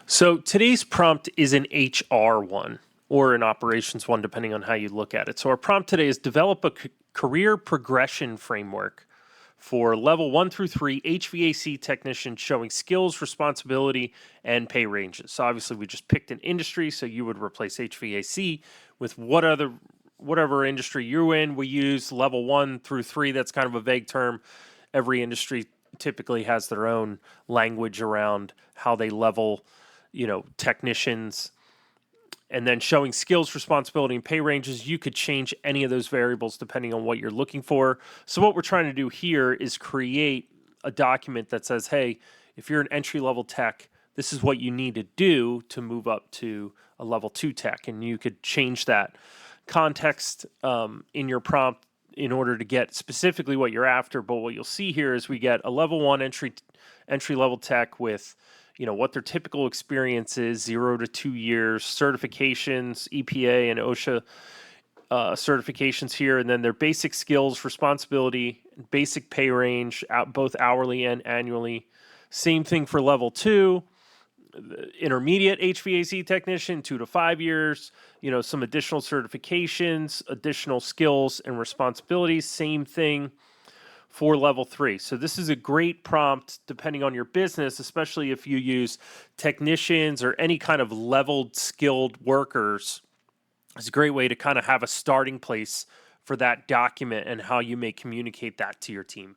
So today's prompt is an HR one or an operations one, depending on how you look at it. So our prompt today is develop a career progression framework for level 1 through 3 HVAC technicians showing skills, responsibility, and pay ranges. So obviously we just picked an industry, so you would replace HVAC with whatever industry you're in. We use level 1 through 3. That's kind of a vague term. Every industry typically has their own language around how they level, technicians. And then showing skills, responsibility, and pay ranges, you could change any of those variables depending on what you're looking for. So what we're trying to do here is create a document that says, hey, if you're an entry-level tech, this is what you need to do to move up to a level 2 tech. And you could change that context in your prompt in order to get specifically what you're after. But what you'll see here is we get a level 1 entry-level tech with what their typical experience is, 0 to 2 years, certifications, EPA and OSHA certifications here, and then their basic skills, responsibility, basic pay range, both hourly and annually. Same thing for level 2, intermediate HVAC technician, 2 to 5 years, some additional certifications, additional skills and responsibilities. Same thing for level 3. So this is a great prompt depending on your business, especially if you use technicians or any kind of leveled skilled workers. It's a great way to kind of have a starting place for that document and how you may communicate that to your team.